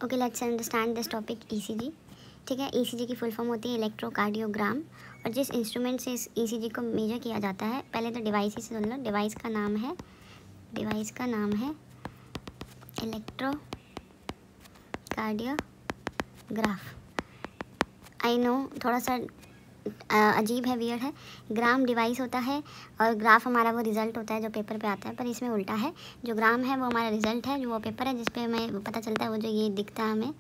Okay, let's understand this topic ECG. ठीक है, ECG की फुल फॉर्म होती है इलेक्ट्रोकार्डियोग्राम। और जिस इंस्ट्रूमेंट से इस ईसीजी को मेजर किया जाता है, पहले तो डिवाइस ही से सुन लो। डिवाइस का नाम है इलेक्ट्रोकार्डियोग्राफ। आई नो थोड़ा सा अजीब है, वियर्ड है। ग्राम डिवाइस होता है और ग्राफ हमारा वो रिज़ल्ट होता है जो पेपर पे आता है, पर इसमें उल्टा है। जो ग्राम है वो हमारा रिज़ल्ट है, जो वो पेपर है जिस पे हमें पता चलता है, वो जो ये दिखता है हमें।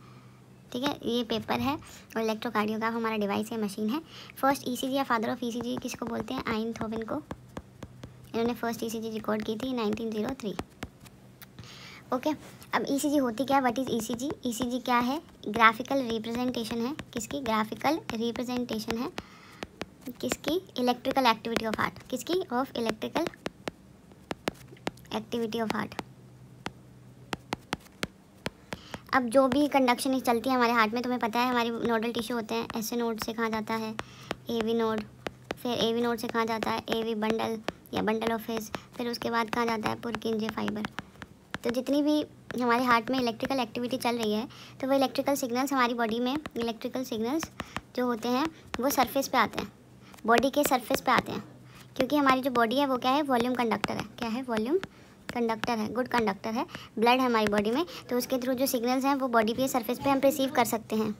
ठीक है, ये पेपर है। और इलेक्ट्रोकार्डियोग्राफ हमारा डिवाइस है, मशीन है। फर्स्ट ईसीजी या फादर ऑफ ईसीजी किसको बोलते हैं? आइनथोवन को। इन्होंने फर्स्ट ईसीजी रिकॉर्ड की थी 1903। ओके, अब ईसीजी होती क्या है? What is ECG? ईसीजी क्या है? ग्राफिकल रिप्रेजेंटेशन है। किसकी? ग्राफिकल रिप्रेजेंटेशन है किसकी? Electrical activity of heart. किसकी? Of electrical activity of heart. अब जो भी कंडक्शन चलती है हमारे हार्ट में, तुम्हें पता है हमारी नोडल टिश्यू होते हैं। एसए नोड से कहाँ जाता है? AV node. फिर एवी नोड से कहाँ जाता है? एवी बंडल या बंडल ऑफ हिज। फिर उसके बाद कहाँ जाता है? Purkinje fibre. तो जितनी भी हमारे हार्ट में इलेक्ट्रिकल एक्टिविटी चल रही है, तो वो इलेक्ट्रिकल सिग्नल्स हमारी बॉडी में, इलेक्ट्रिकल सिग्नल्स जो होते हैं वो सरफेस पे आते हैं, बॉडी के सरफेस पे आते हैं। क्योंकि हमारी जो बॉडी है वो क्या है? वॉल्यूम कंडक्टर है। क्या है? वॉल्यूम कंडक्टर है, गुड कंडक्टर है। ब्लड है हमारी बॉडी में, तो उसके थ्रू जो सिग्नल्स हैं वो बॉडी पे सरफेस पे हम रिसीव कर सकते हैं।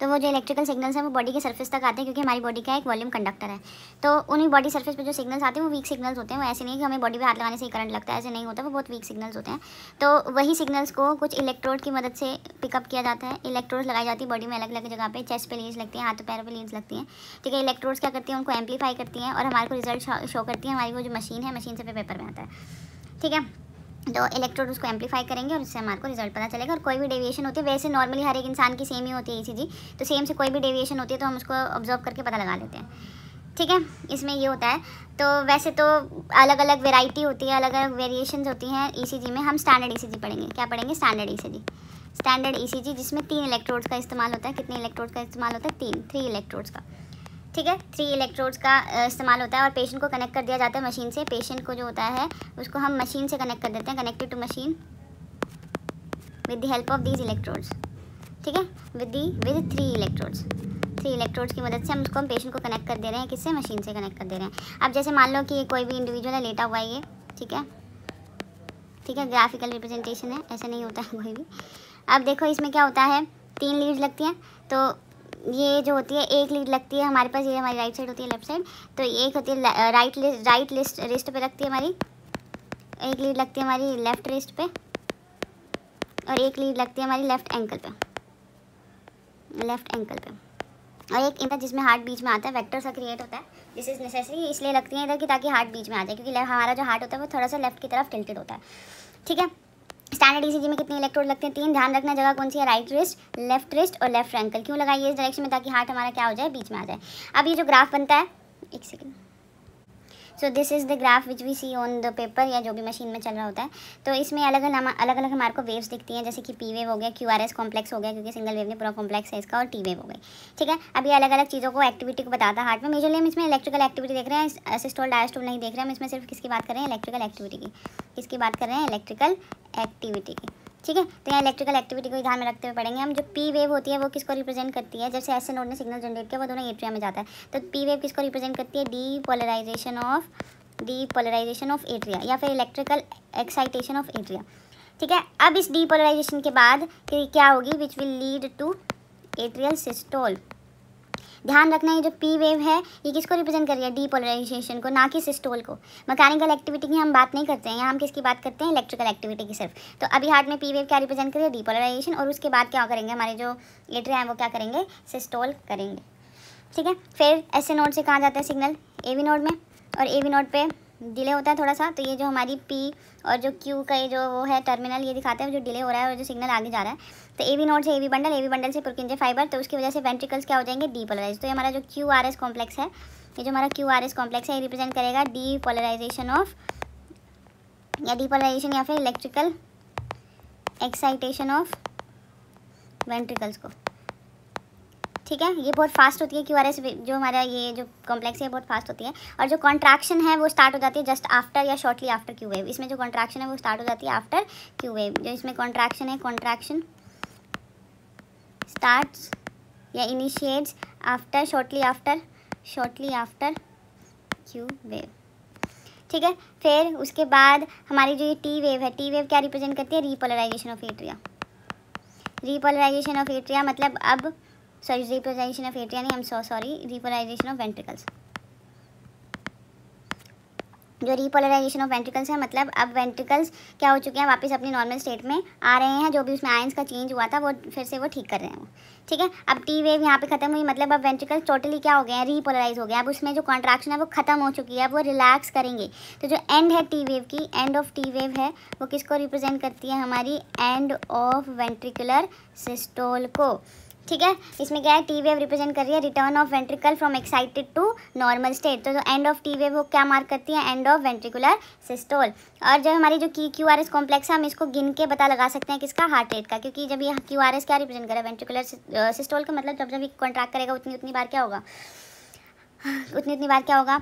तो वो जो इलेक्ट्रिकल सिग्नल्स हैं वो बॉडी के सरफेस तक आते हैं, क्योंकि हमारी बॉडी का एक वॉल्यूम कंडक्टर है। तो उन्हीं बॉडी सरफेस पे जो सिग्नल्स आते हैं वो वीक सिग्नल्स होते हैं। वो ऐसे नहीं कि हमें बॉडी पे हाथ लगाने से ही करंट लगता है, ऐसे नहीं होता। वो बहुत वीक सिग्नल्स होते हैं। तो वही सिग्नल्स को कुछ इलेक्ट्रोड की मदद से पिकअप किया जाता है। इलेक्ट्रोड्स लगाई जाती है बॉडी में अलग अलग जगह पे। चेस्ट पे लीड्स लगती हैं, हाथों पैरों पे लीड्स लगती हैं। ठीक है, इलेक्ट्रोड्स क्या करती हैं? उनको एम्पलीफाई करती हैं और हमारे को रिजल्ट शो करती है। हमारी वो जो मशीन है, मशीन से पेपर में आता है। ठीक है, तो इलेक्ट्रोड उसको एम्पलीफाई करेंगे और इससे हमारे को रिजल्ट पता चलेगा। और कोई भी डेविएशन होती है, वैसे नॉर्मली हर एक इंसान की सेम ही होती है ईसीजी, तो सेम से कोई भी डेविएशन होती है तो हम उसको ऑब्जर्व करके पता लगा लेते हैं। ठीक है, इसमें ये होता है। तो वैसे तो अलग अलग वेराइटी होती है, अलग अलग वेरिएशंस होती हैं ईसीजी में। हम स्टैंडर्ड ईसीजी पढ़ेंगे। क्या पढ़ेंगे? Standard ECG. स्टैंडर्ड ईसीजी जिसमें 3 इलेक्ट्रोड्स का इस्तेमाल होता है। कितने इलेक्ट्रोड्स का इस्तेमाल होता है? 3 इलेक्ट्रोड्स का। ठीक है, 3 इलेक्ट्रोड्स का इस्तेमाल होता है और पेशेंट को कनेक्ट कर दिया जाता है मशीन से। पेशेंट को जो होता है उसको हम मशीन से कनेक्ट कर देते हैं, connected to machine with the help of these electrodes. ठीक है, विद 3 इलेक्ट्रोड्स। 3 इलेक्ट्रोड्स की मदद से हम पेशेंट को कनेक्ट कर दे रहे हैं। किससे? मशीन से कनेक्ट कर दे रहे हैं। अब जैसे मान लो कि कोई भी इंडिविजुअल है, लेटा हुआ है ये। ठीक है, ग्राफिकल रिप्रेजेंटेशन है, ऐसे नहीं होता है कोई भी। अब देखो इसमें क्या होता है, 3 लीड्स लगती हैं। तो ये जो होती है, एक लीड लगती है हमारे पास, ये हमारी राइट साइड होती है, लेफ्ट साइड। तो एक होती है राइट रिस्ट पे लगती है हमारी, एक लीड लगती है हमारी लेफ्ट रिस्ट पे, और एक लीड लगती है हमारी लेफ्ट एंकल पे। और एक इधर जिसमें हार्ट बीच में आता है, वेक्टर सा क्रिएट होता है। दिस इज नेसेसरी, इसलिए लगती है इधर कि ताकि हार्ट बीच में आ जाए, क्योंकि हमारा जो हार्ट होता है वो थोड़ा सा लेफ्ट की तरफ टिल्टेड होता है। ठीक है, स्टैंडर्ड ईसीजी में कितने इलेक्ट्रोड लगते हैं? 3। ध्यान रखना जगह कौन सी है? राइट रिस्ट, लेफ्ट रिस्ट और लेफ्ट एंकल। क्यों लगाई है इस डायरेक्शन में? ताकि हार्ट हमारा क्या हो जाए? बीच में आ जाए। अब ये जो ग्राफ बनता है, एक second. So this is the graph which we see on the paper, या जो भी मशीन में चल रहा होता है। तो इसमें अलग अलग हमारे को वेव्स दिखती हैं, जैसे कि पी वेव हो गया, QRS कॉम्प्लेक्स हो गया, क्योंकि सिंगल वेव ने पूरा कॉम्प्लेक्स है इसका, और टी वेव हो गई। ठीक है, अब ये अलग अलग चीज़ों को, एक्टिविटी को बताता है हार्ट में। मेजरली हम इसमें इलेक्ट्रिकल एक्टिविटी देख रहे हैं, सिस्टोल डायस्टोल नहीं देख रहे हैं। हम इसमें सिर्फ किसकी बात कर रहे हैं? इलेक्ट्रिकल एक्टिविटी की। किसकी बात कर रहे हैं? इलेक्ट्रिकल एक्टिविटी की। ठीक है, तो यहाँ इलेक्ट्रिकल एक्टिविटी को ध्यान में रखते हुए पढ़ेंगे हम। जो पी वेव होती है वो किसको रिप्रेजेंट करती है? जैसे एसए नोड ने सिग्नल जनरेट किया, वो दोनों एट्रिया में जाता है। तो पी वेव किसको रिप्रेजेंट करती है? डीपोलराइजेशन ऑफ एट्रिया, या फिर इलेक्ट्रिकल एक्साइटेशन ऑफ एट्रिया। ठीक है, अब इस डीपोलराइजेशन के बाद क्या होगी? Which will lead to atrial systole. ध्यान रखना, ये जो पी वेव है ये किसको रिप्रेजेंट कर रही है? डीपोलराइजेशन को, ना कि सिस्टोल को। मैकेनिकल एक्टिविटी की हम बात नहीं करते हैं यहाँ, हम किसकी बात करते हैं? इलेक्ट्रिकल एक्टिविटी की सिर्फ। तो अभी हार्ट में पी वेव क्या रिप्रेजेंट कर रही है? डीपोलराइजेशन। और उसके बाद क्या करेंगे? हमारे जो एट्रिया हैं वो क्या करेंगे? सिस्टोल करेंगे। ठीक है, फिर एसए नोड से कहाँ जाता है सिग्नल? एवी नोड में, और एवी नोड पे डिले होता है थोड़ा सा। तो ये जो हमारी पी और जो क्यू का ये जो वो है टर्मिनल, ये दिखाते हैं जो डिले हो रहा है और जो सिग्नल आगे जा रहा है। तो एवी नोड से एवी बंडल से पुरकिंजे फाइबर, तो उसकी वजह से वेंट्रिकल्स क्या हो जाएंगे? डीपोलराइज। तो ये हमारा जो QRS कॉम्प्लेक्स है, ये जो हमारा QRS कॉम्प्लेक्स है, ये रिप्रेजेंट करेगा डीपोलराइजेशन ऑफ, या डीपोलराइजेशन या फिर इलेक्ट्रिकल एक्साइटेशन ऑफ वेंट्रिकल्स को। ठीक है, ये बहुत फास्ट होती है QRS, जो हमारा ये जो कॉम्प्लेक्स है बहुत फास्ट होती है। और जो कॉन्ट्रैक्शन है वो स्टार्ट हो जाती है जस्ट आफ्टर या शॉर्टली आफ्टर क्यू वेव। इसमें जो कॉन्ट्रैक्शन है वो स्टार्ट हो जाती है आफ्टर क्यू वेव। जो इसमें कॉन्ट्रैक्शन है, कॉन्ट्रैक्शन स्टार्ट्स या initiates after shortly after Q wave. ठीक है, फिर उसके बाद हमारी जो ये टी वेव है, टी वेव क्या रिप्रेजेंट करती है? Repolarisation of atria. Repolarisation of atria मतलब अब रीपोलराइजेशन ऑफ एट्रिया नहीं, रीपोलराइजेशन ऑफ वेंट्रिकल्स। जो रीपोलराइजेशन ऑफ वेंट्रिकल्स है मतलब अब वेंट्रिकल्स क्या हो चुके हैं? वापस अपनी नॉर्मल स्टेट में आ रहे हैं। जो भी उसमें आयंस का चेंज हुआ था वो फिर से वो ठीक कर रहे हैं वो। ठीक है, अब टी वेव यहाँ पे खत्म हुई, मतलब अब वेंट्रिकल्स टोटली क्या हो गए हैं? रीपोलराइज हो गए। अब उसमें जो कॉन्ट्रैक्शन है वो खत्म हो चुकी है, अब वो रिलैक्स करेंगे। तो जो एंड है टी वेव की, एंड ऑफ टी वेव है, वो किसको रिप्रेजेंट करती है? हमारी एंड ऑफ वेंट्रिकुलर सिस्टोल को। ठीक है, इसमें क्या है? टी वेव रिप्रेजेंट कर रही है return of ventricle from excited to normal state. तो जो एंड ऑफ टी वेव वो क्या मार्क करती है? End of ventricular systole. और जब हमारी जो QRS कॉम्प्लेक्स है, हम इसको गिन के पता लगा सकते हैं किसका? हार्ट रेट का, क्योंकि जब ये QRS क्या रिप्रेजेंट करे? वेंट्रिकुलर सिस्टोल का, मतलब जब ये कॉन्ट्रैक्ट करेगा उतनी बार क्या होगा? उतनी बार क्या होगा?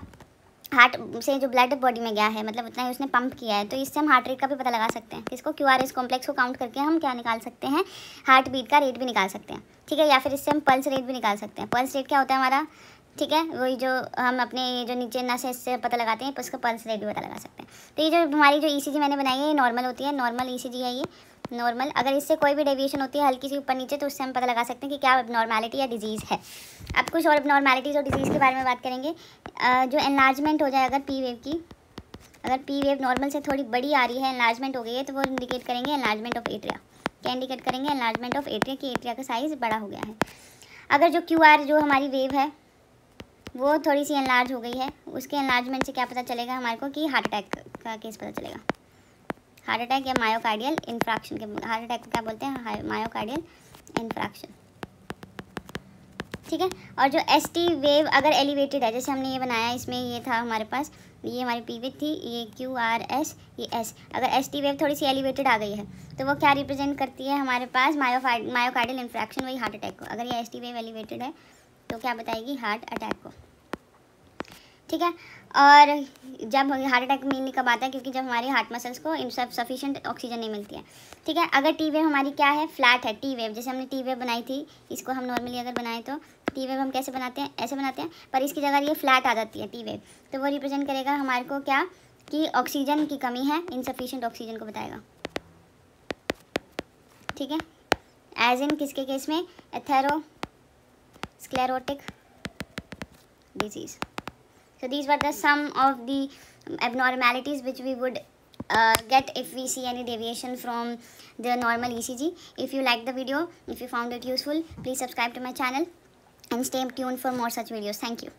हार्ट से जो ब्लड बॉडी में गया है, मतलब उतना ही उसने पंप किया है। तो इससे हम हार्ट रेट का भी पता लगा सकते हैं। इसको QRS कॉम्प्लेक्स को काउंट करके हम क्या निकाल सकते हैं? हार्ट बीट का रेट भी निकाल सकते हैं। ठीक है, या फिर इससे हम पल्स रेट भी निकाल सकते हैं। पल्स रेट क्या होता है हमारा? ठीक है, वही जो हम अपने जो नीचे नस है इससे पता लगाते हैं, उसका पल्स रेट भी पता लगा सकते हैं। तो ये जो हमारी जो ECG मैंने बनाई है ये नॉर्मल होती है, नॉर्मल ECG है ये नॉर्मल। अगर इससे कोई भी डेविएशन होती है हल्की सी ऊपर नीचे, तो उससे हम पता लगा सकते हैं कि क्या एबनॉर्मैलिटी या डिजीज़ है। अब कुछ और एबनॉर्मैलिटीज़ और डिजीज़ के बारे में बात करेंगे। जो एनलार्जमेंट हो जाए अगर पी वेव की, अगर पी वेव नॉर्मल से थोड़ी बड़ी आ रही है, एनलार्जमेंट हो गई है, तो वो इंडिकेट करेंगे एनलार्जमेंट ऑफ एट्रिया। क्या इंडिकेट करेंगे? एनलार्जमेंट ऑफ एट्रिया, कि एट्रिया का साइज़ बड़ा हो गया है। अगर जो QR जो हमारी वेव है वो थोड़ी सी एनलार्ज हो गई है, उसके एनलार्जमेंट से क्या पता चलेगा हमारे को? कि हार्ट अटैक का केस पता चलेगा। हार्ट अटैक या मायोकार्डियल इन्फ्रैक्शन के, हार्ट अटैक को क्या बोलते हैं? Myocardial infarction. ठीक है, और जो ST वेव अगर एलिवेटेड है, जैसे हमने ये बनाया, इसमें ये था हमारे पास, ये हमारी पी वेव थी, ये QRS, ये S। अगर ST वेव थोड़ी सी एलिवेटेड आ गई है तो वो क्या रिप्रेजेंट करती है हमारे पास? मायोकार्डियल इन्फ्रैक्शन, वही हार्ट अटैक को। अगर ये ST वेव एलिवेटेड है तो क्या बताएगी? हार्ट अटैक को। ठीक है, और जब हार्ट अटैक मेनली कब आता है? क्योंकि जब हमारे हार्ट मसल्स को सफिशिएंट ऑक्सीजन नहीं मिलती है। ठीक है, अगर टी वेव हमारी क्या है? फ्लैट है। टी वेव जैसे हमने टी वेव बनाई थी, इसको हम नॉर्मली अगर बनाएं तो टी वेव हम कैसे बनाते हैं? ऐसे बनाते हैं, पर इसकी जगह ये फ्लैट आ जाती है टी वेव, तो वो रिप्रेजेंट करेगा हमारे को क्या? कि ऑक्सीजन की कमी है, इनसफिशिएंट ऑक्सीजन को बताएगा। ठीक है, एज इन किसके केस में? Atherosclerotic disease. So these were the some of the abnormalities which we would get if we see any deviation from the normal ECG. If you liked the video, if you found it useful, please subscribe to my channel and stay tuned for more such videos. Thank you.